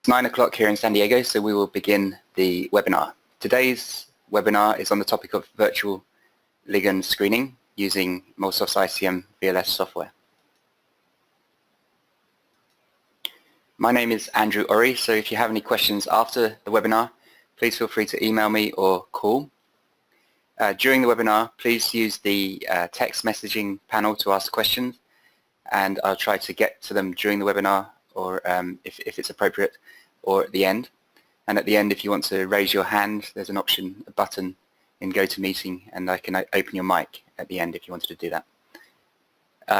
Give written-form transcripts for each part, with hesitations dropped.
It's 9 o'clock here in San Diego, so we will begin the webinar. Today's webinar is on the topic of virtual ligand screening using MolSoft's ICM-VLS software. My name is Andrew Ori, so if you have any questions after the webinar, please feel free to email me or call. During the webinar, please use the text messaging panel to ask questions, and I'll try to get to them during the webinar, or if it's appropriate, or at the end. And at the end, if you want to raise your hand, there's an option, a button in GoToMeeting, and I can open your mic at the end if you wanted to do that.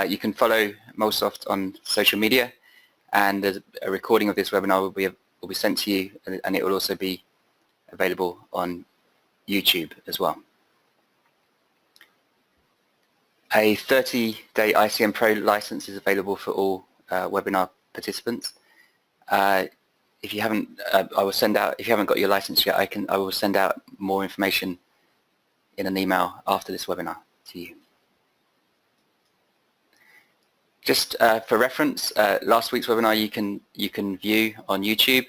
You can follow MolSoft on social media, and a recording of this webinar will be sent to you, and it will also be available on YouTube as well. A 30-day ICM Pro license is available for all webinar participants. If you haven't, I will send out. If you haven't got your license yet, I will send out more information in an email after this webinar to you. Just for reference, last week's webinar you can view on YouTube,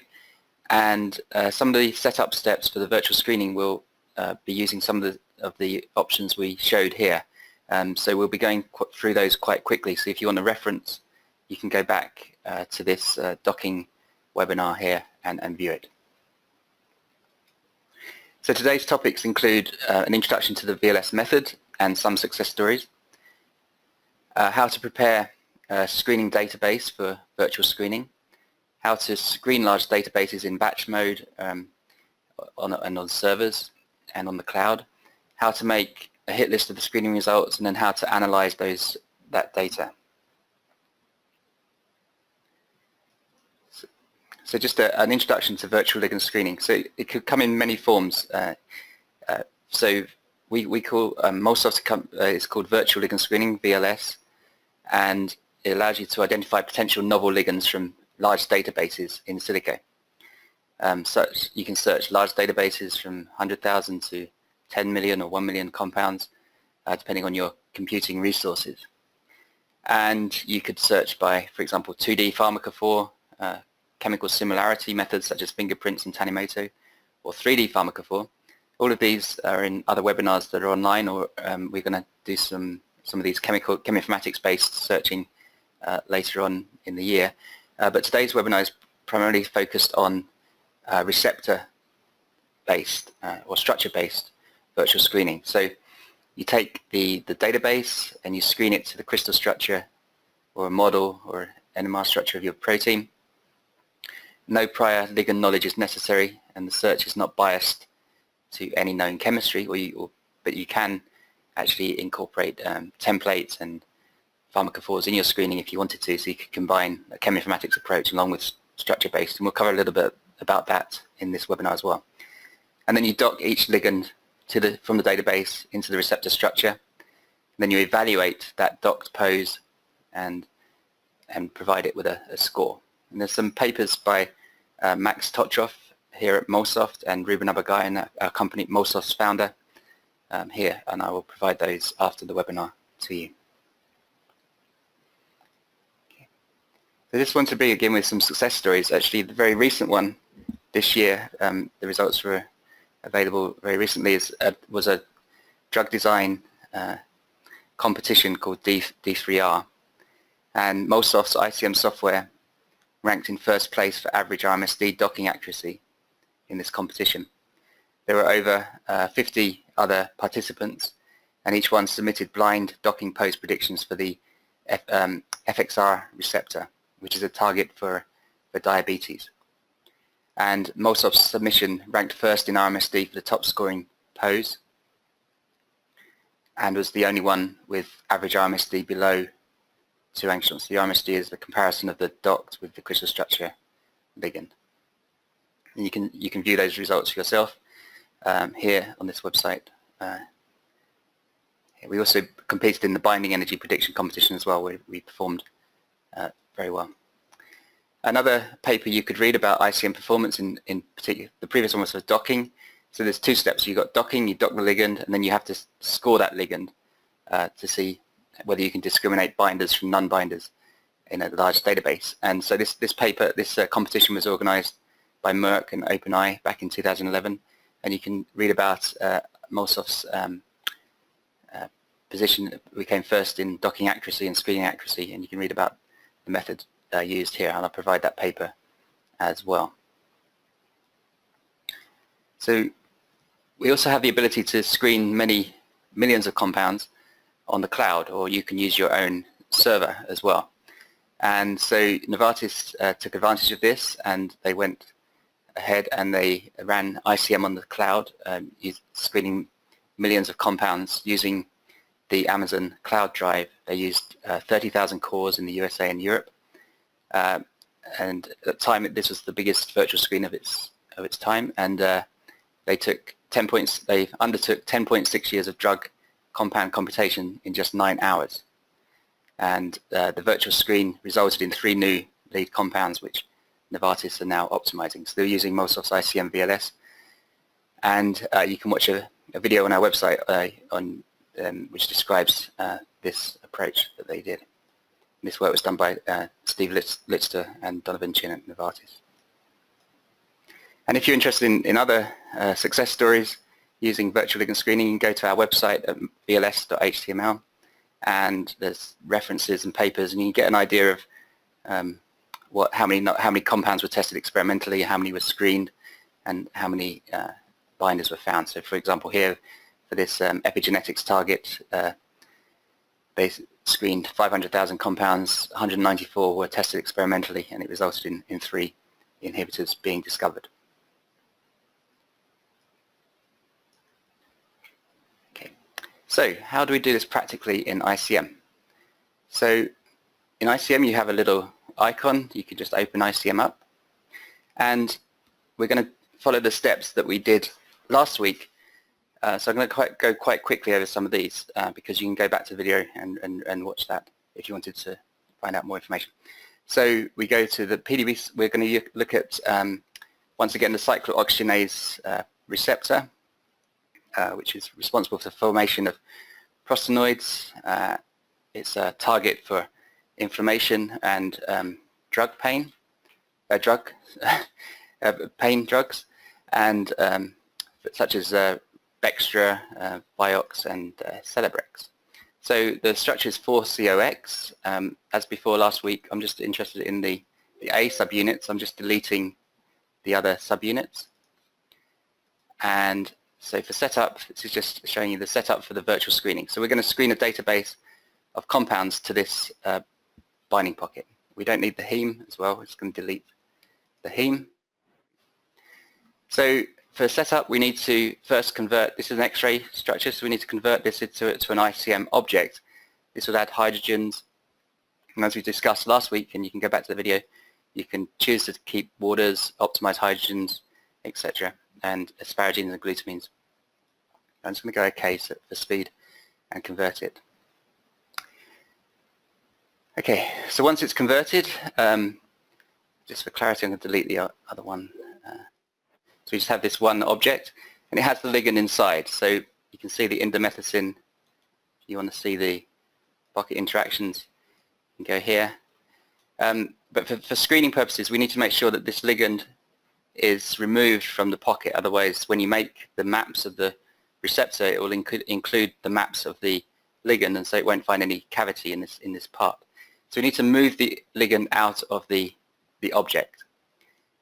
and some of the setup steps for the virtual screening will be using some of the options we showed here. So we'll be going through those quite quickly. So if you want a reference, you can go back to this docking webinar here and view it. So today's topics include an introduction to the VLS method and some success stories, how to prepare a screening database for virtual screening, how to screen large databases in batch mode on servers and on the cloud, how to make a hit list of the screening results, and then how to analyze that data. So just an introduction to virtual ligand screening. So it could come in many forms. So we call MolSoft's it's called virtual ligand screening, VLS, and it allows you to identify potential novel ligands from large databases in silico. You can search large databases from 100,000 to 10 million or 1 million compounds, depending on your computing resources. And you could search by, for example, 2D pharmacophore, chemical similarity methods such as fingerprints and Tanimoto, or 3D pharmacophore. All of these are in other webinars that are online, or we're going to do some of these cheminformatics-based searching later on in the year. But today's webinar is primarily focused on receptor-based or structure-based virtual screening. So you take the database and you screen it to the crystal structure or a model or NMR structure of your protein. No prior ligand knowledge is necessary, and the search is not biased to any known chemistry, but you can actually incorporate templates and pharmacophores in your screening if you wanted to, so you could combine a cheminformatics approach along with structure-based, and we'll cover a little bit about that in this webinar as well. And then you dock each ligand from the database into the receptor structure, and then you evaluate that docked pose and provide it with a score. And there's some papers by Max Totroff here at MolSoft and Ruben Abagayan, our company, MolSoft's founder, here, and I will provide those after the webinar to you. Okay. So this one to begin with some success stories. Actually, the very recent one this year, the results were available very recently, was a drug design competition called D3R, and MolSoft's ICM software ranked in first place for average RMSD docking accuracy in this competition. There were over 50 other participants, and each one submitted blind docking pose predictions for the FXR receptor, which is a target for diabetes. And MolSoft's submission ranked first in RMSD for the top scoring pose, and was the only one with average RMSD below 2 angstroms. The RMSD is the comparison of the docked with the crystal structure ligand. And you can view those results for yourself here on this website. We also competed in the binding energy prediction competition as well, where we performed very well. Another paper you could read about ICM performance, in particular, the previous one was for docking. So there's 2 steps. You've got docking, you dock the ligand, and then you have to score that ligand to see whether you can discriminate binders from non-binders in a large database. And so this competition was organized by Merck and OpenEye back in 2011, and you can read about MolSoft's position. We came first in docking accuracy and screening accuracy, and you can read about the method used here, and I'll provide that paper as well. So we also have the ability to screen many millions of compounds on the cloud, or you can use your own server as well. And so Novartis took advantage of this, and they went ahead and they ran ICM on the cloud, screening millions of compounds using the Amazon cloud drive. They used 30,000 cores in the USA and Europe, and at the time this was the biggest virtual screen of its time, and they undertook 10.6 years of drug compound computation in just 9 hours. And the virtual screen resulted in 3 new lead compounds which Novartis are now optimizing. So they're using MolSoft's ICM-VLS, and you can watch a video on our website which describes this approach that they did. And this work was done by Steve Lister and Donovan Chin at Novartis. And if you're interested in other success stories using virtual ligand screening, you can go to our website at vls.html, and there's references and papers, and you can get an idea of how many compounds were tested experimentally, how many were screened, and how many binders were found. So for example here, for this epigenetics target, they screened 500,000 compounds, 194 were tested experimentally, and it resulted in 3 inhibitors being discovered. So how do we do this practically in ICM? So in ICM you have a little icon. You can just open ICM up, and we're going to follow the steps that we did last week. So I'm going to go quite quickly over some of these because you can go back to the video and watch that if you wanted to find out more information. So we go to the PDB. We're going to look at once again the cyclooxygenase receptor, which is responsible for the formation of prostanoids. It's a target for inflammation and pain drugs, and such as Bextra, Vioxx, and Celebrex. So the structure is 4-COX. As before last week, I'm just interested in the A subunits. I'm just deleting the other subunits. And so for setup, this is just showing you the setup for the virtual screening. So we're going to screen a database of compounds to this binding pocket. We don't need the heme as well. We're just going to delete the heme. So for setup, we need to first convert, this is an X-ray structure, so we need to convert this to an ICM object. This would add hydrogens, and as we discussed last week, and you can go back to the video, you can choose to keep waters, optimize hydrogens, etc., and asparagines and glutamines. I'm just going to go OK for speed and convert it. Okay, so once it's converted, just for clarity, I'm going to delete the other one. So we just have this one object, and it has the ligand inside. So you can see the indomethacin. If you want to see the pocket interactions, you can go here. But for screening purposes, we need to make sure that this ligand is removed from the pocket. Otherwise, when you make the maps of the receptor, it will include the maps of the ligand, and so it won't find any cavity in this part. So we need to move the ligand out of the object.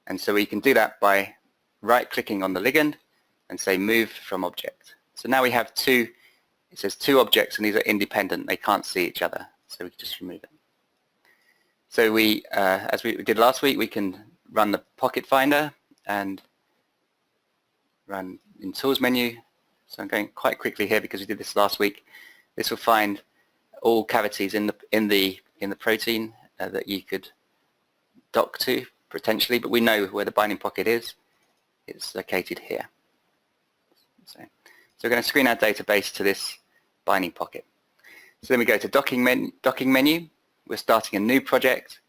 And so we can do that by right-clicking on the ligand and say move from object. So now we have it says two objects, and these are independent. They can't see each other, so we can just remove it. So we, as we did last week, we can run the pocket finder and run in tools menu. So I'm going quite quickly here because we did this last week. This will find all cavities in the protein that you could dock to potentially, but we know where the binding pocket is. It's located here. So we're going to screen our database to this binding pocket. So then we go to docking menu. We're starting a new project.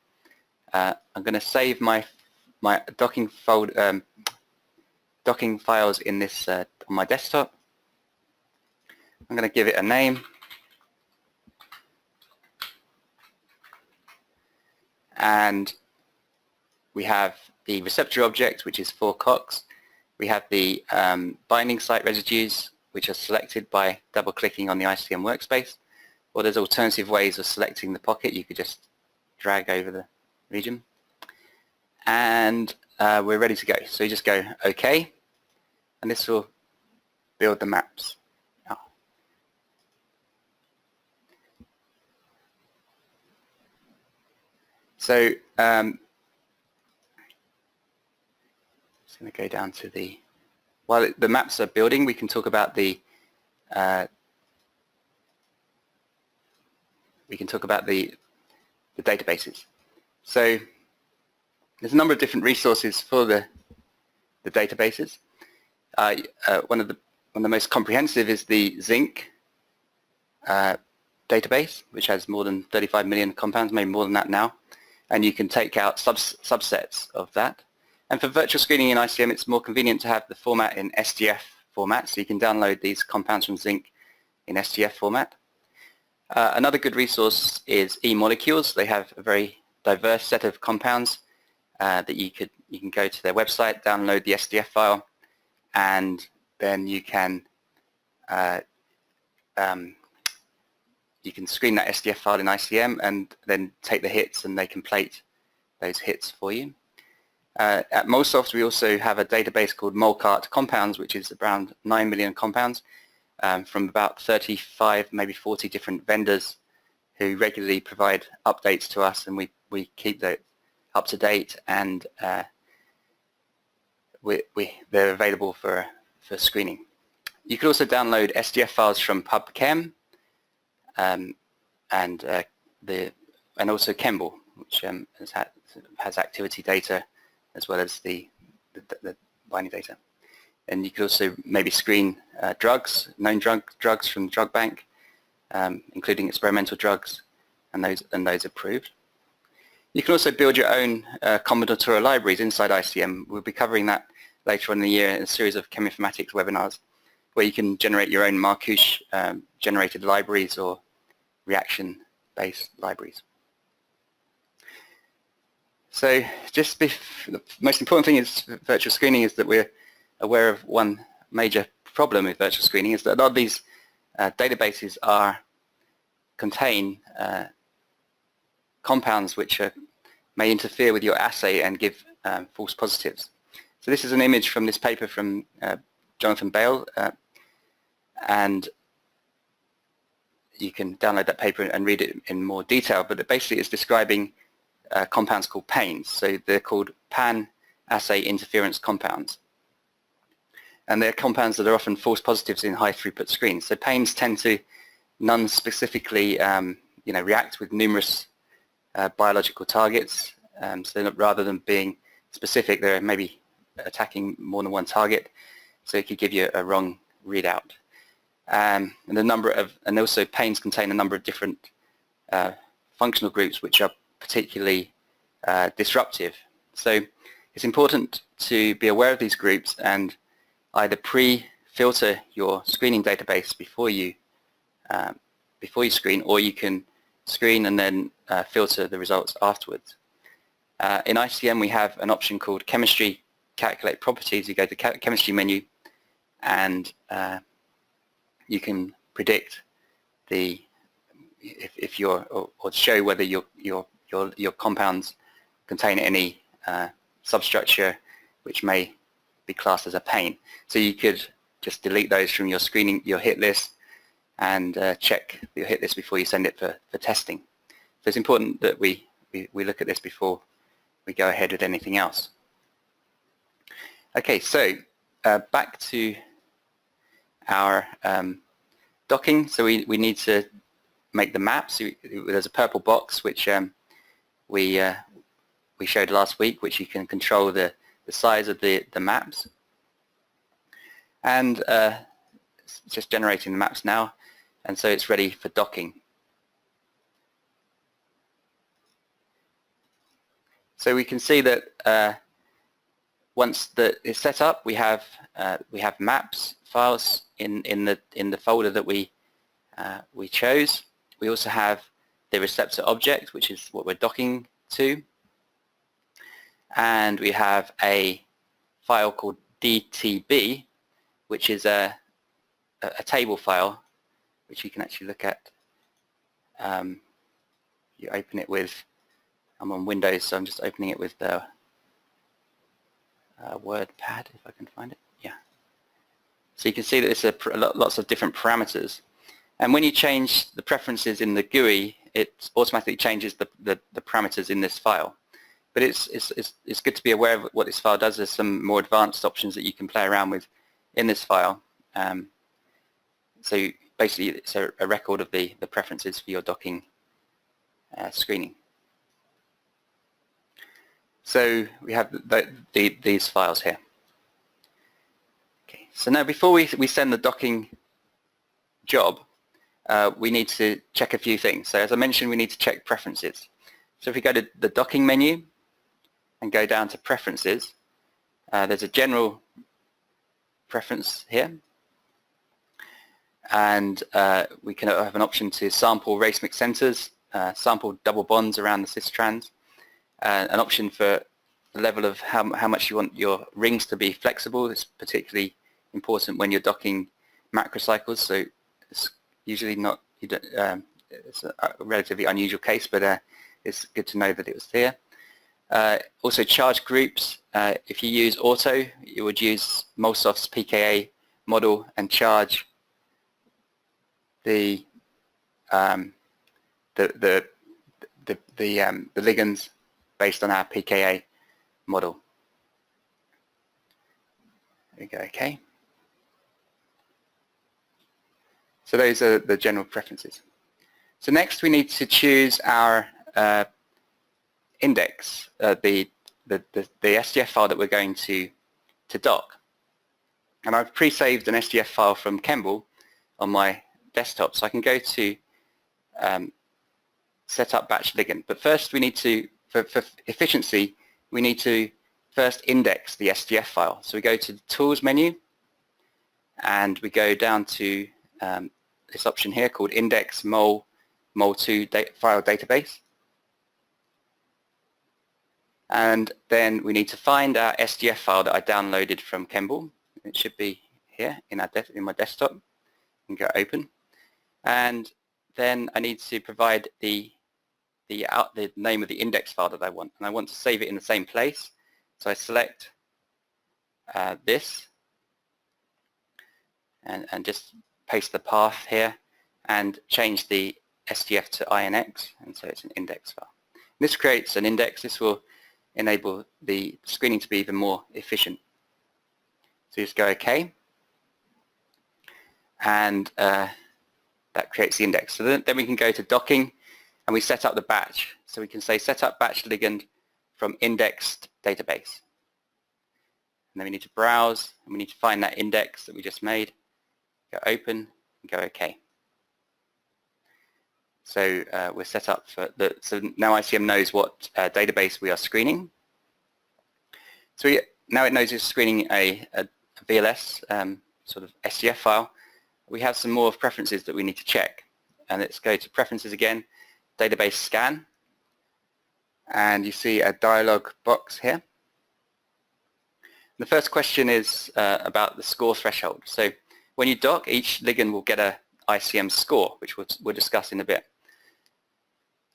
I'm going to save my docking files in this on my desktop. I'm going to give it a name. And we have the receptor object, which is 4 COX. We have the binding site residues, which are selected by double-clicking on the ICM workspace. Or there's alternative ways of selecting the pocket. You could just drag over the region. And we're ready to go. So you just go OK, and this will build the maps. So I'm just going to go down to the, while the maps are building, we can talk about the databases. So there's a number of different resources for the databases. One of the most comprehensive is the Zinc database, which has more than 35 million compounds, maybe more than that now. And you can take out subsets of that. And for virtual screening in ICM, it's more convenient to have the format in SDF format, so you can download these compounds from Zinc in SDF format. Another good resource is eMolecules. They have a very diverse set of compounds that you can go to their website, download the SDF file, and then you can screen that SDF file in ICM and then take the hits, and they can plate those hits for you. At MolSoft's, we also have a database called MolCart Compounds, which is around 9 million compounds from about 35, maybe 40 different vendors who regularly provide updates to us, and we keep that up to date, and they're available for screening. You can also download SDF files from PubChem, and also Chembl, which has activity data as well as the binding data. And you could also maybe screen drugs, known drugs from the drug bank, including experimental drugs, and those approved. You can also build your own combinatorial libraries inside ICM. We'll be covering that later on in the year in a series of cheminformatics webinars, where you can generate your own Marcouche generated libraries or reaction-based libraries. So the most important thing is virtual screening is that we're aware of one major problem with virtual screening, is that a lot of these databases contain compounds which may interfere with your assay and give false positives. So this is an image from this paper from Jonathan Bale, and you can download that paper and read it in more detail, but it basically is describing compounds called PAINs. So they're called pan-assay interference compounds. And they're compounds that are often false positives in high throughput screens. So PAINs tend to non-specifically react with numerous biological targets. So rather than being specific, they're maybe attacking more than one target. So it could give you a wrong readout. And also PAINs contain a number of different functional groups which are particularly disruptive. So it's important to be aware of these groups and either pre-filter your screening database before you screen, or you can screen and then filter the results afterwards. In ICM, we have an option called Chemistry Calculate Properties. You go to the Chemistry menu, and you can predict or show whether your compounds contain any substructure which may be classed as a PAIN. So you could just delete those from your screening, your hit list, and check your hit list before you send it for testing. So it's important that we look at this before we go ahead with anything else. Okay, so back to our docking. So we need to make the maps. So there's a purple box which we showed last week, which you can control the size of the maps, and it's just generating the maps now, and so it's ready for docking. So we can see that once it's set up, we have maps files in the folder that we chose. We also have the receptor object, which is what we're docking to, and we have a file called DTB, which is a table file, which you can actually look at. You open it with, I'm on Windows, so I'm just opening it with the WordPad, if I can find it. Yeah. So you can see that it's lots of different parameters. And when you change the preferences in the GUI, it automatically changes the parameters in this file. But it's good to be aware of what this file does. There's some more advanced options that you can play around with in this file. So basically it's a record of the preferences for your docking screening. So we have these files here. Okay. So now before we send the docking job, we need to check a few things. So as I mentioned, we need to check preferences. So if we go to the docking menu and go down to preferences, there's a general preference here, and we can have an option to sample race mix centers, sample double bonds around the cis strands, an option for the level of how much you want your rings to be flexible. It's particularly important when you're docking macrocycles, so it's usually not, it's a relatively unusual case, but it's good to know that it was there. Also charge groups. If you use auto, you would use MolSoft's pKa model and charge the ligands based on our pKa model. There we go. Okay. So those are the general preferences. So next we need to choose our index, the SDF file that we're going to dock. And I've pre-saved an SDF file from Kemble on my desktop, so I can go to set up batch ligand. But first we need to, for efficiency, we need to first index the SDF file. So we go to the Tools menu and we go down to this option here called Index mol2 file database. And then we need to find our SDF file that I downloaded from Kemble. It should be here in my desktop. And go open. And then I need to provide the name of the index file that I want. And I want to save it in the same place. So I select this and just paste the path here and change the SDF to INX, and so it's an index file. This creates an index. This will enable the screening to be even more efficient. So just go OK, and that creates the index. So then we can go to docking and we set up the batch. So we can say set up batch ligand from indexed database. And then we need to browse and we need to find that index that we just made. Go open and go OK. So we're set up for so now ICM knows what database we are screening. So now it knows it's screening a VLS sort of SDF file. We have some more preferences that we need to check. And let's go to preferences again, database scan. And you see a dialog box here. The first question is about the score threshold. So when you dock, each ligand will get a ICM score, which we'll discuss in a bit.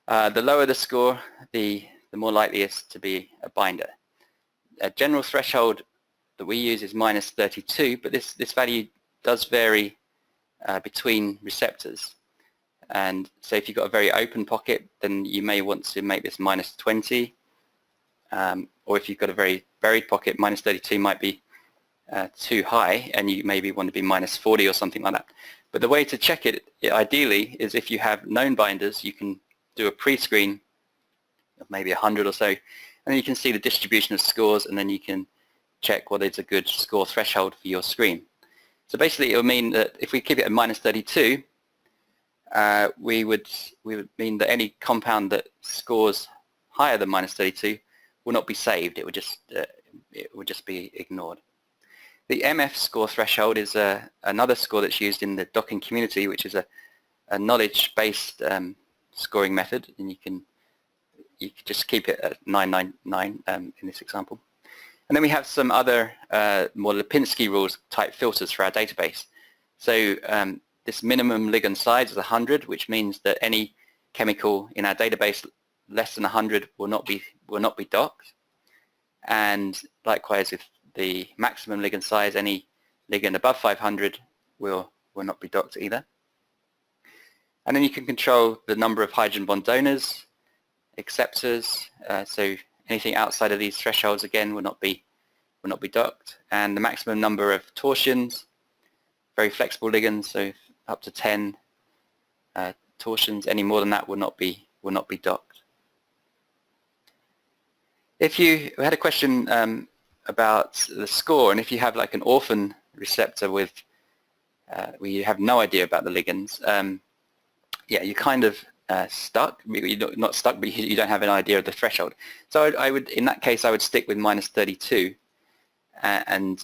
The lower the score, the more likely it is to be a binder. A general threshold that we use is -32, but this value does vary between receptors. And so if you've got a very open pocket, then you may want to make this -20. Or if you've got a very buried pocket, -32 might be too high, and you maybe want to be -40 or something like that. But the way to check it, ideally, is if you have known binders, you can do a pre-screen of maybe 100 or so, and then you can see the distribution of scores, and then you can check whether it's a good score threshold for your screen. So basically, it will mean that if we keep it at -32, we would mean that any compound that scores higher than -32 will not be saved. It would just be ignored. The MF score threshold is another score that's used in the docking community, which is a knowledge-based scoring method, and you can you could just keep it at 999 in this example. And then we have some other more Lipinski rules type filters for our database. So this minimum ligand size is 100, which means that any chemical in our database less than 100 will not be docked. And likewise, with the maximum ligand size, any ligand above 500 will not be docked either. And then you can control the number of hydrogen bond donors, acceptors, so anything outside of these thresholds again will not be docked, and the maximum number of torsions, very flexible ligands, so up to 10 torsions. Any more than that will not be docked. If you had a question about the score, and if you have like an orphan receptor with where you have no idea about the ligands, yeah, you're kind of stuck. You're not stuck, but you don't have an idea of the threshold. So I would, in that case, I would stick with -32, and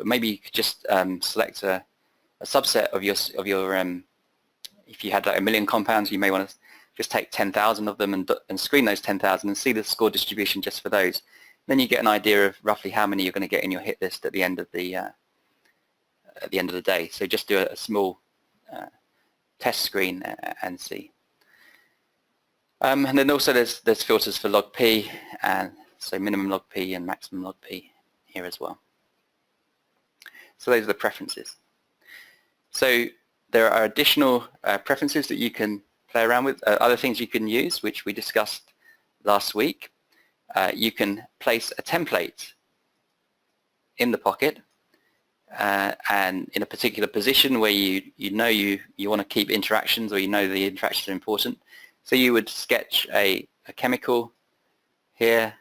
maybe you could just select a subset of your if you had like 1 million compounds, you may want to just take 10,000 of them and screen those 10,000 and see the score distribution just for those. Then you get an idea of roughly how many you're going to get in your hit list at the end of the day. So just do a small test screen and see. And then also there's filters for log P, and so minimum log P and maximum log P here as well. So those are the preferences. So there are additional preferences that you can play around with, other things you can use, which we discussed last week. You can place a template in the pocket and in a particular position where you know you want to keep interactions, or you know the interactions are important. So you would sketch a chemical here,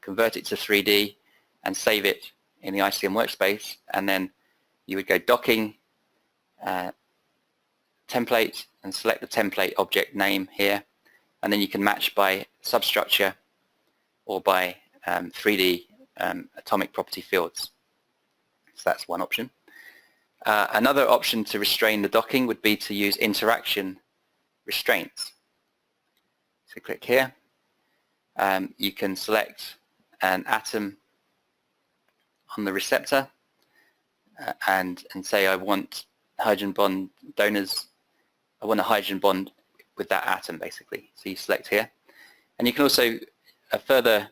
convert it to 3D, and save it in the ICM workspace, and then you would go docking, template, and select the template object name here, and then you can match by substructure or by 3D atomic property fields. So that's one option. Another option to restrain the docking would be to use interaction restraints. So click here. You can select an atom on the receptor and say I want hydrogen bond donors. I want a hydrogen bond with that atom, basically. So you select here, and you can also further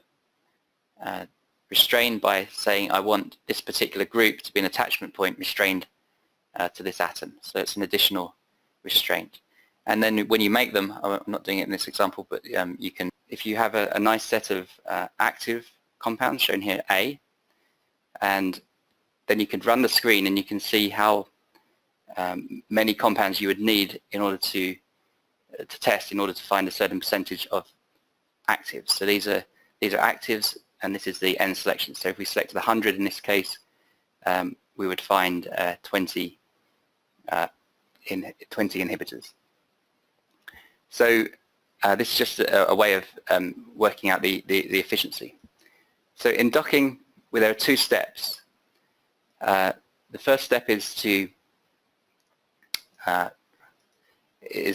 restrain by saying I want this particular group to be an attachment point restrained to this atom. So it's an additional restraint. And then when you make them, I'm not doing it in this example, but you can, if you have a nice set of active compounds shown here, A, and then you can run the screen and you can see how many compounds you would need in order to test, in order to find a certain percentage of actives. So these are actives, and this is the end selection. So if we selected 100 in this case, we would find 20 inhibitors. So this is just a way of working out the efficiency. So in docking, there are two steps. The first step is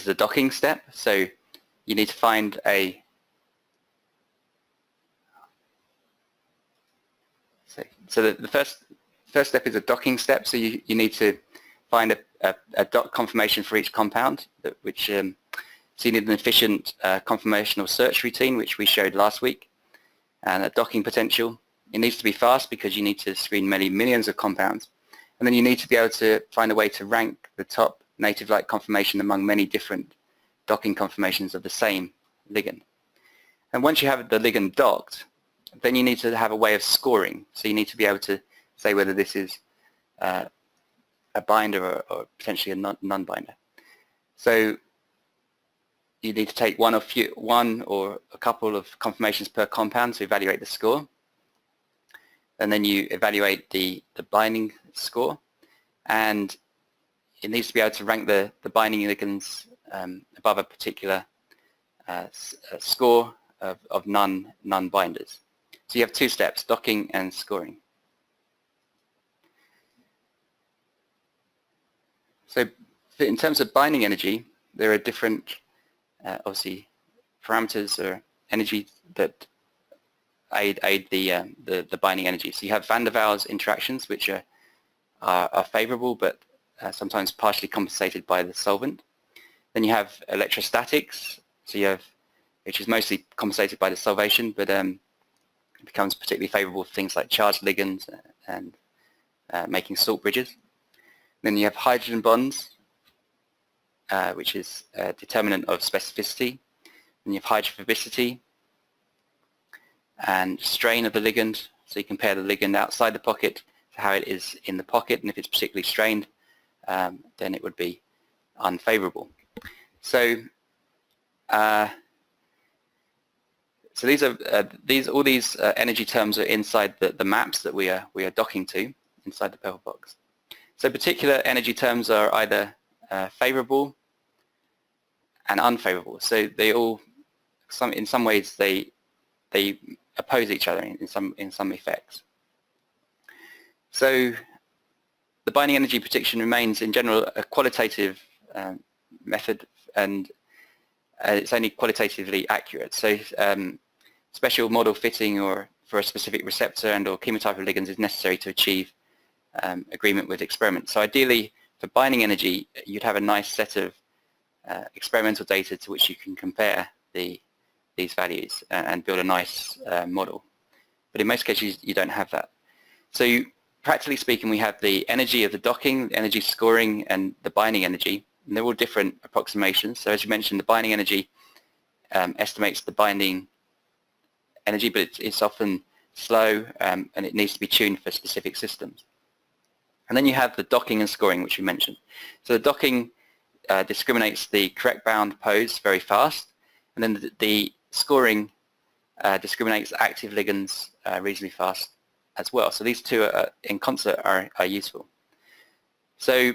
the docking step. So you need to find so the first step is a docking step. So you need to find a dock conformation for each compound, so you need an efficient conformational search routine, which we showed last week, and a docking potential. It needs to be fast because you need to screen many millions of compounds, and then you need to be able to find a way to rank the top native-like conformation among many different docking conformations of the same ligand. And once you have the ligand docked, then you need to have a way of scoring. So you need to be able to say whether this is a binder or potentially a non-binder. So you need to take one or a couple of conformations per compound to evaluate the score. And then you evaluate the binding score. And it needs to be able to rank the binding ligands above a particular score of non-binders. So you have two steps, docking and scoring. So in terms of binding energy, there are different, obviously, parameters or energy that aid the binding energy. So you have van der Waals interactions, which are favorable, but sometimes partially compensated by the solvent. Then you have electrostatics, so you have, which is mostly compensated by the solvation, but it becomes particularly favorable for things like charged ligands and making salt bridges. Then you have hydrogen bonds, which is a determinant of specificity. Then you have hydrophobicity and strain of the ligand. So you compare the ligand outside the pocket to how it is in the pocket, and if it's particularly strained, then it would be unfavorable. So, all these energy terms are inside the maps that we are docking to inside the purple box. So particular energy terms are either favorable and unfavorable. So they all, in some ways, they oppose each other in some effects. So the binding energy prediction remains, in general, a qualitative method, and it's only qualitatively accurate. So special model fitting or for a specific receptor and or chemotype of ligands is necessary to achieve agreement with experiments. So ideally, for binding energy, you'd have a nice set of experimental data to which you can compare these values and build a nice model. But in most cases, you don't have that. So practically speaking, we have the energy of the docking, the energy scoring, and the binding energy. And they're all different approximations. So as you mentioned, the binding energy estimates the binding energy, but it's often slow and it needs to be tuned for specific systems. And then you have the docking and scoring, which we mentioned. So the docking discriminates the correct bound pose very fast, and then the scoring discriminates active ligands reasonably fast as well. So these two in concert are useful. So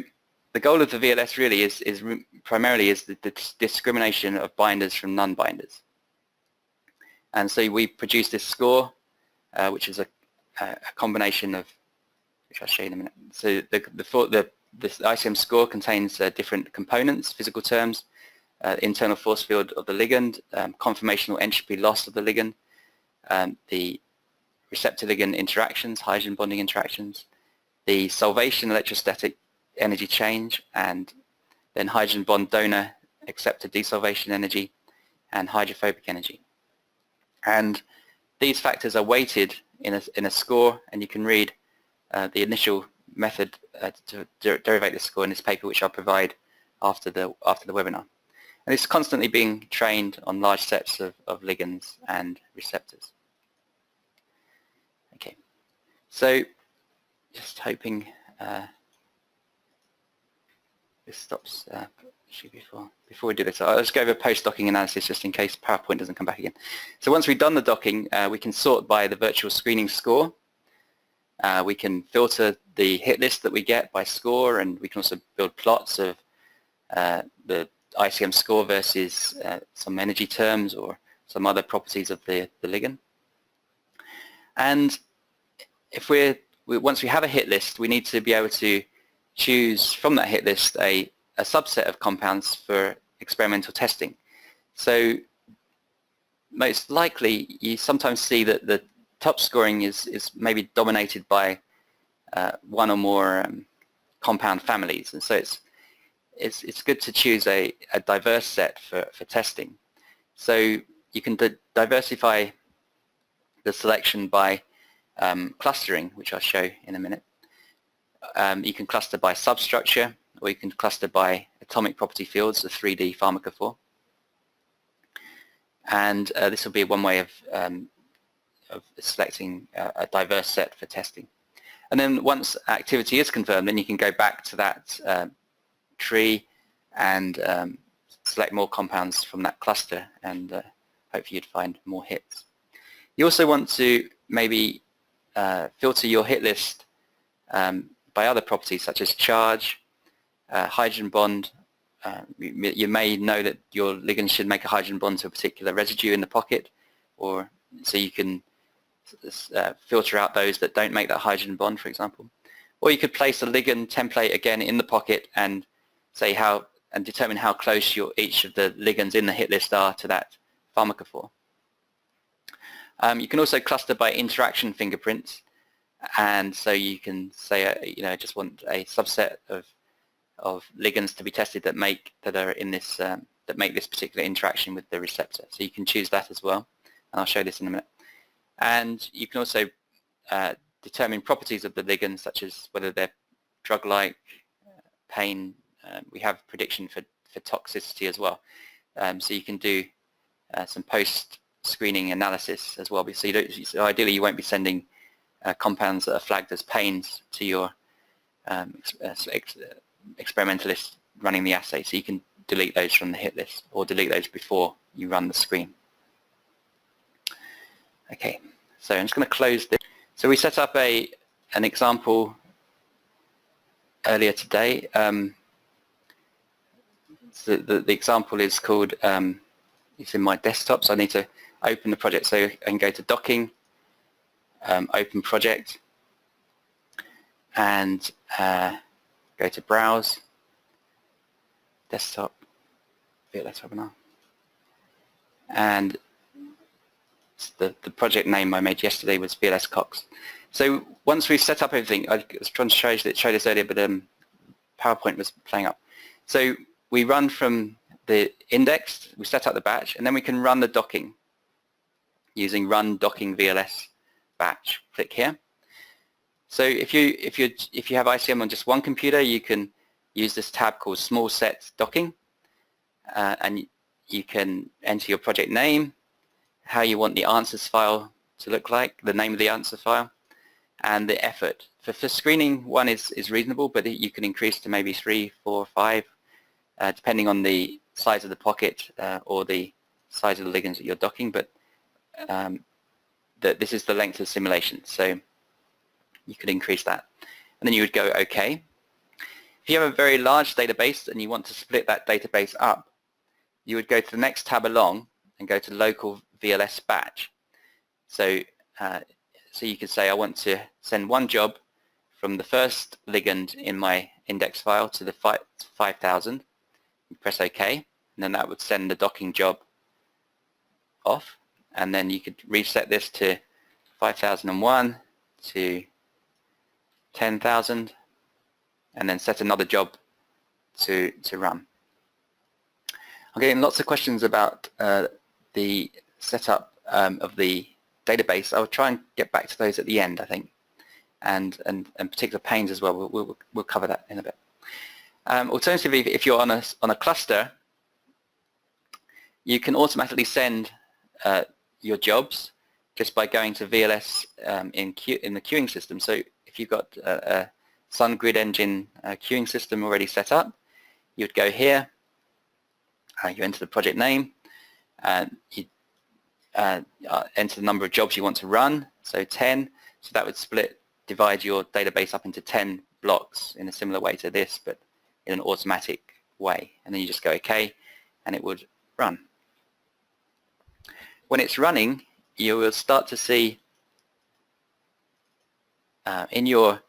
the goal of the VLS really is primarily the discrimination of binders from non-binders. And so we produce this score, which is a combination of, which I'll show you in a minute. So this ICM score contains different components, physical terms, internal force field of the ligand, conformational entropy loss of the ligand, the receptor-ligand interactions, hydrogen bonding interactions, the solvation electrostatic energy change, and then hydrogen bond donor acceptor desolvation energy, and hydrophobic energy. And these factors are weighted in a score, and you can read the initial method to derivate the score in this paper, which I'll provide after the webinar. And it's constantly being trained on large sets of ligands and receptors. Okay, so just hoping this stops before we do this. I'll just go over PostDocking Analysis just in case PowerPoint doesn't come back again. So once we've done the docking, we can sort by the virtual screening score. We can filter the hit list that we get by score, and we can also build plots of the ICM score versus some energy terms or some other properties of the ligand. And if once we have a hit list, we need to be able to choose from that hit list a subset of compounds for experimental testing. So most likely you sometimes see that the top scoring is maybe dominated by one or more compound families, and so it's good to choose a diverse set for testing. So you can diversify the selection by clustering, which I'll show in a minute. You can cluster by substructure, or you can cluster by atomic property fields, the 3D pharmacophore. And this will be one way of selecting a diverse set for testing. And then once activity is confirmed, then you can go back to that tree and select more compounds from that cluster, and hopefully you'd find more hits. You also want to maybe filter your hit list by other properties such as charge, hydrogen bond. You may know that your ligand should make a hydrogen bond to a particular residue in the pocket, or so you can filter out those that don't make that hydrogen bond, for example. Or you could place a ligand template again in the pocket and say determine how close each of the ligands in the hit list are to that pharmacophore. You can also cluster by interaction fingerprints, and so you can say, I just want a subset of ligands to be tested that make this particular interaction with the receptor. So you can choose that as well, and I'll show this in a minute. And you can also determine properties of the ligands, such as whether they're drug-like, pain. We have prediction for toxicity as well. So you can do some post-screening analysis as well. So ideally you won't be sending compounds that are flagged as pains to your experimentalist running the assay. So you can delete those from the hit list, or delete those before you run the screen. Okay, so I'm just going to close this. So we set up an example earlier today. So the example is called, it's in my desktop, so I need to open the project. So I can go to Docking, Open Project, and go to Browse, Desktop, VLS Webinar. And the project name I made yesterday was VLS Cox. So once we've set up everything, I was trying to show this earlier, but PowerPoint was playing up. So we run from the index, we set up the batch, and then we can run the docking using Run Docking VLS Batch. Click here. So if you have ICM on just one computer, you can use this tab called Small Set Docking, and you can enter your project name, how you want the answers file to look like, the name of the answer file, and the effort. For screening, 1 is reasonable, but you can increase to maybe 3, 4, 5, depending on the size of the pocket or the size of the ligands that you're docking. But this is the length of the simulation, so you could increase that. And then you would go OK. If you have a very large database and you want to split that database up, you would go to the next tab along and go to Local VLS Batch. So you could say, I want to send one job from the first ligand in my index file to the 5000. You press OK, and then that would send the docking job off. And then you could reset this to 5001 to 10,000, and then set another job to run. I'm getting lots of questions about the setup of the database. I'll try and get back to those at the end, I think, and particular pains as well. We'll cover that in a bit. Alternatively, if you're on a cluster, you can automatically send your jobs just by going to VLS in the queuing system. So if you've got a Sun Grid Engine queuing system already set up, you'd go here, you enter the project name, and you enter the number of jobs you want to run, so 10. So that would divide your database up into 10 blocks in a similar way to this, but in an automatic way. And then you just go OK, and it would run. When it's running, you will start to see in your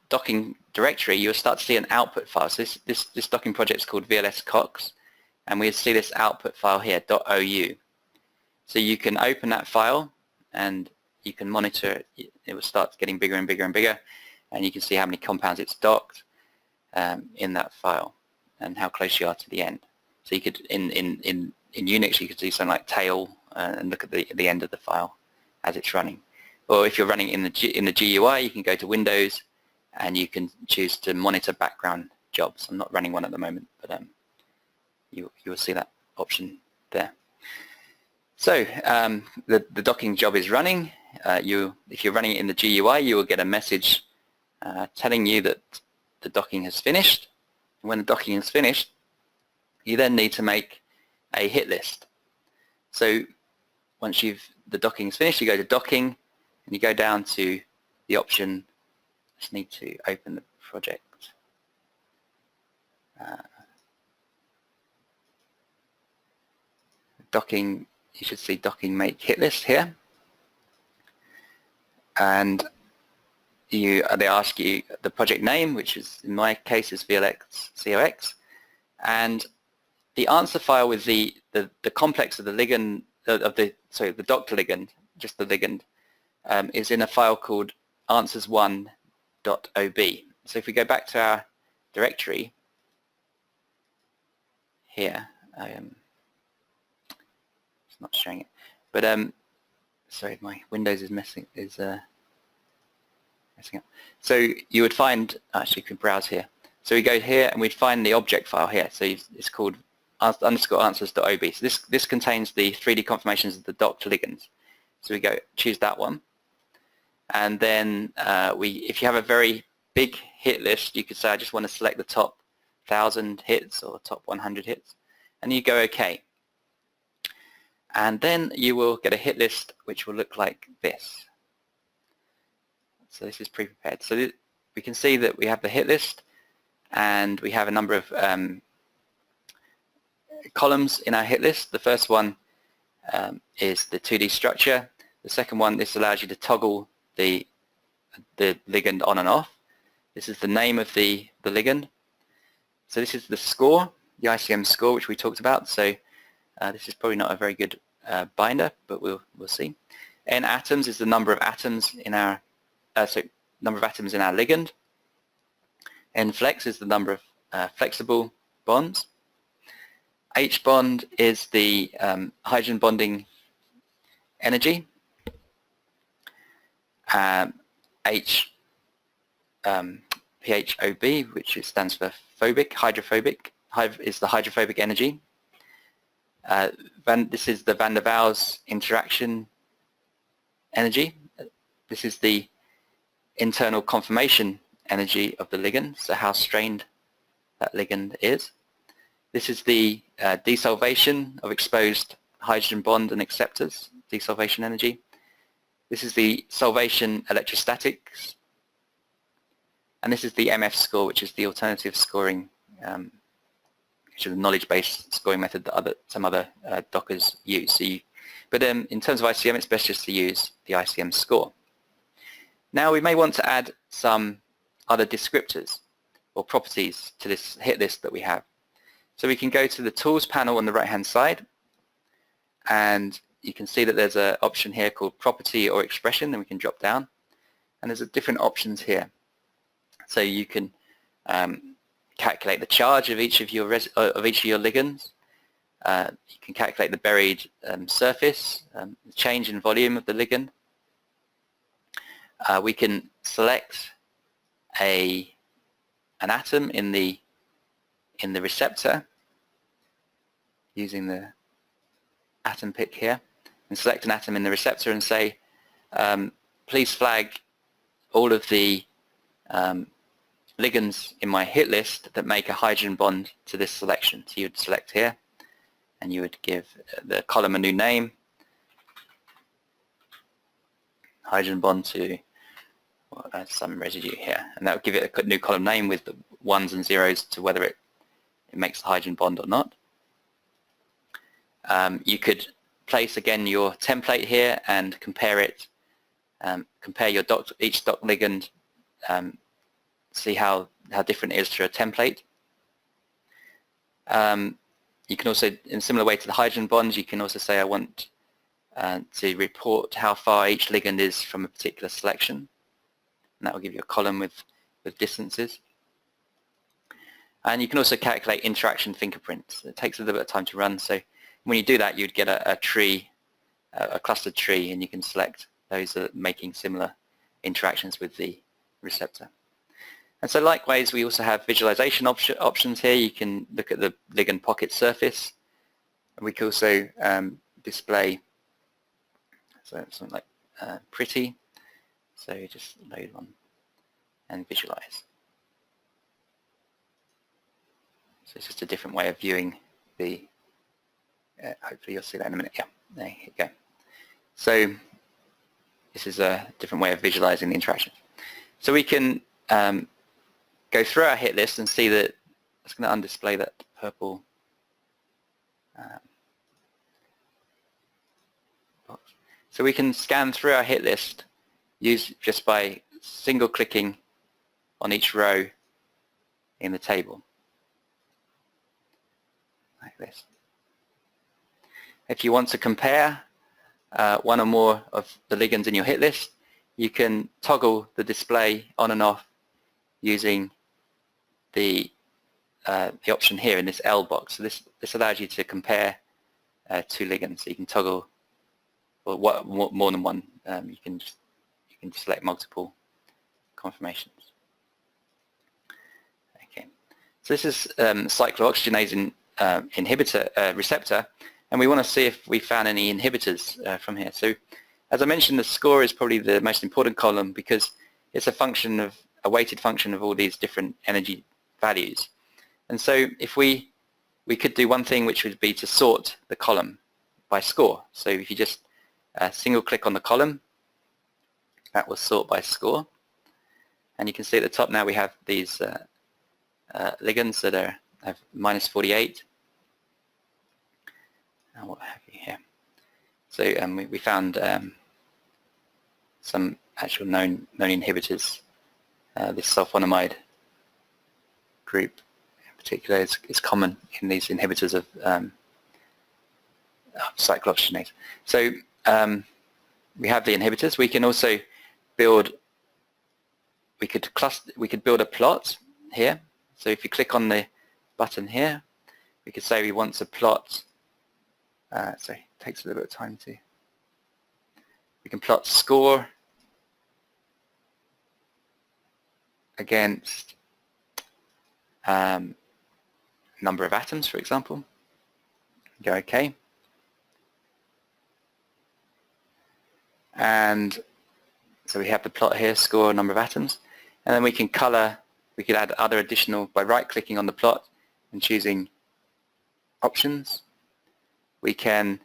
docking directory, you'll start to see an output file. So this docking project is called VLS Cox, and we'll see this output file here, .ou. So you can open that file and you can monitor it. It will start getting bigger and bigger and bigger, and you can see how many compounds it's docked in that file and how close you are to the end. So you could, in Unix, you could do something like tail and look at the end of the file as it's running. Or if you're running in the GUI, you can go to Windows and you can choose to monitor background jobs. I'm not running one at the moment, but you will see that option there. So the docking job is running. If you're running it in the GUI, you will get a message telling you that the docking has finished. And when the docking is finished, you then need to make a hit list. So once the docking is finished, you go to Docking, and you go down to the option. Just need to open the project. Docking, you should see Docking Make Hit List here, and they ask you the project name, which is in my case is VLX COX, and the answer file with the complex of the ligand, the doctor ligand, just the ligand, is in a file called answers1.ob. So if we go back to our directory here, it's not showing it, but sorry, my Windows is messing up. So you would find, actually you can browse here. So we go here and we'd find the object file here. So it's called _answers.ob. So this contains the 3D conformations of the doctor ligands. So we go choose that one, and then if you have a very big hit list, you could say I just want to select the top 1,000 hits or top 100 hits, and you go OK. And then you will get a hit list which will look like this. So this is pre-prepared. So we can see that we have the hit list, and we have a number of columns in our hit list. The first one is the 2D structure. The second one, this allows you to toggle the ligand on and off. This is the name of the ligand. So this is the score, the ICM score, which we talked about. So this is probably not a very good binder, but we'll see. N atoms is the number of atoms in our ligand. N flex is the number of flexible bonds. H bond is the hydrogen bonding energy. PHOB, which stands for phobic, hydrophobic, is the hydrophobic energy. This is the van der Waals interaction energy. This is the internal conformation energy of the ligand, so how strained that ligand is. This is the desolvation of exposed hydrogen bond and acceptors, desolvation energy. This is the solvation electrostatics, and this is the MF score, which is the alternative scoring, which is a knowledge-based scoring method that some other Dockers use. So but in terms of ICM, it's best just to use the ICM score. Now we may want to add some other descriptors or properties to this hit list that we have. So we can go to the Tools panel on the right-hand side, and you can see that there's an option here called Property or Expression. Then we can drop down, and there's different options here. So you can calculate the charge of each of your ligands. You can calculate the buried surface, the change in volume of the ligand. We can select an atom in the receptor using the atom pick here, and select an atom in the receptor and say please flag all of the ligands in my hit list that make a hydrogen bond to this selection. So you would select here, and you would give the column a new name, hydrogen bond to some residue here, and that would give it a new column name with the ones and zeros to whether it makes a hydrogen bond or not. You could place again your template here and compare it, compare your each dock ligand, see how different it is to a template. You can also, in a similar way to the hydrogen bonds, you can also say I want to report how far each ligand is from a particular selection, and that will give you a column with distances. And you can also calculate interaction fingerprints. It takes a little bit of time to run, so when you do that, you'd get a tree, a clustered tree, and you can select those that are making similar interactions with the receptor. And so likewise, we also have visualization options here. You can look at the ligand pocket surface, and we can also display something like pretty. So you just load one and visualize. So it's just a different way of viewing the, hopefully you'll see that in a minute. Yeah, there you go. So this is a different way of visualizing the interaction. So we can go through our hit list and see that it's going to undisplay that purple box. So we can scan through our hit list just by single clicking on each row in the table. Like this. If you want to compare one or more of the ligands in your hit list, you can toggle the display on and off using the option here in this L box. So this allows you to compare two ligands. So you can toggle, or more than one. You can select multiple conformations. Okay. So this is cyclooxygenase inhibitor receptor, and we want to see if we found any inhibitors from here. So as I mentioned, the score is probably the most important column because it's a weighted function of all these different energy values. And so if we could do one thing, which would be to sort the column by score. So if you just single click on the column, that will sort by score. And you can see at the top now we have these ligands that have -48. And what have you here? So we found some actual known inhibitors. This sulfonamide group in particular is common in these inhibitors of cyclooxygenase. So we have the inhibitors. We can also build. We could build a plot here. So if you click on the button here, we could say we want to plot. Sorry, it takes a little bit of time to. We can plot score against number of atoms, for example. Go OK. And so we have the plot here, score, number of atoms. And then we can color, we could add other additional, by right-clicking on the plot and choosing options. We can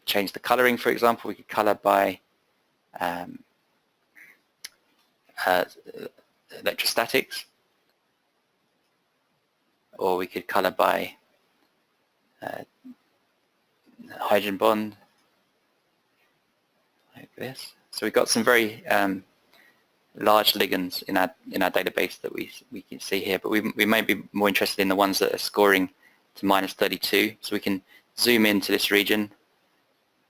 change the coloring, for example. We could color by electrostatics, or we could color by hydrogen bond, like this. So we've got some very large ligands in our database that we can see here, but we may be more interested in the ones that are scoring to -32. So we can zoom into this region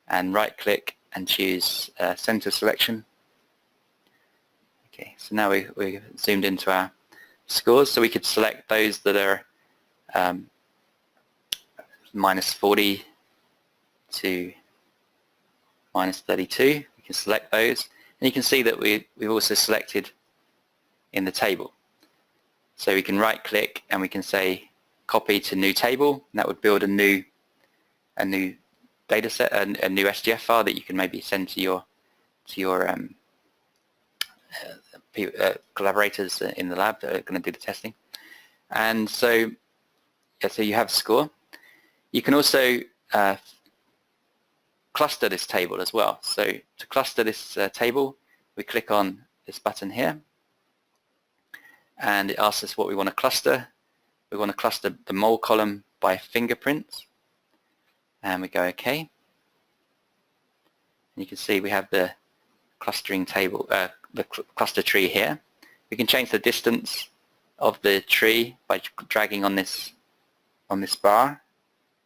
and right-click and choose center selection. Okay, so now we've zoomed into our scores, so we could select those that are -40 to -32. We can select those, and you can see that we've also selected in the table. So we can right-click and we can say copy to new table, and that would build a new data set, a new SGF file that you can maybe send to your collaborators in the lab that are going to do the testing. And so, yeah, so you have score. You can also cluster this table as well. So to cluster this table, we click on this button here, and it asks us what we want to cluster. We want to cluster the mole column by fingerprints, and we go OK. And you can see we have the clustering table, the cluster tree here. We can change the distance of the tree by dragging on this bar.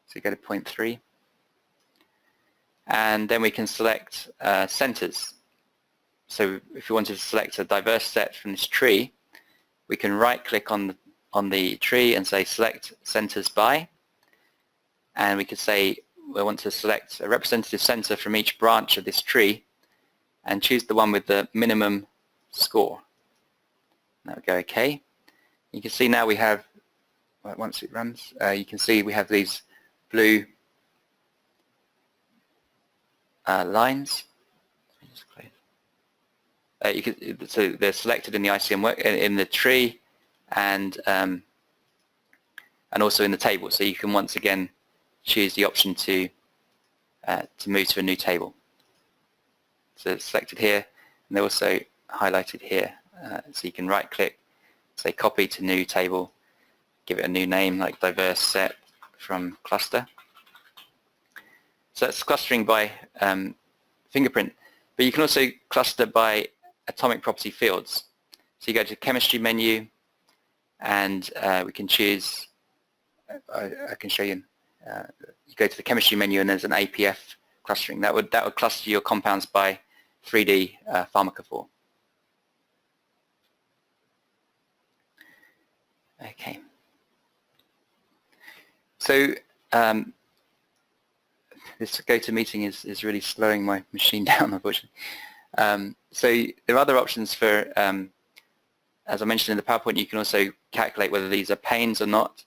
So you go to 0.3, and then we can select centers. So if we wanted to select a diverse set from this tree, we can right-click on the tree and say select centers by, and we could say we want to select a representative center from each branch of this tree and choose the one with the minimum score. Now we go OK. You can see now we have, once it runs, you can see we have these blue lines. So they're selected in the ICM work in the tree and also in the table. So you can once again choose the option to move to a new table. So it's selected here, and they're also highlighted here. So you can right-click, say copy to new table, give it a new name like diverse set from cluster. So that's clustering by fingerprint, but you can also cluster by atomic property fields. So you go to chemistry menu, and we can choose I can show you. You go to the chemistry menu and there's an APF clustering. That would cluster your compounds by 3D pharmacophore. Okay. So this GoToMeeting is really slowing my machine down, unfortunately. So there are other options for, as I mentioned in the PowerPoint, you can also calculate whether these are panes or not.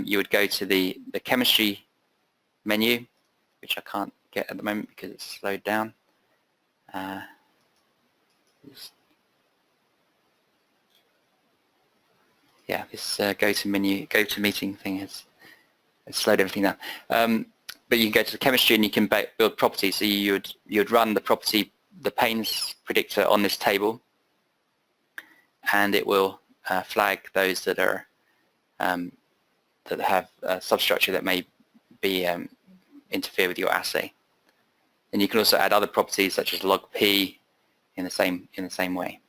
You would go to the chemistry menu, which I can't get at the moment because it's slowed down. Yeah, this GoToMeeting thing has slowed everything down. But you can go to the chemistry and you can build properties. So you would run the panes predictor on this table, and it will flag those that are that have a substructure that may be interfere with your assay. And you can also add other properties such as log P in the same way.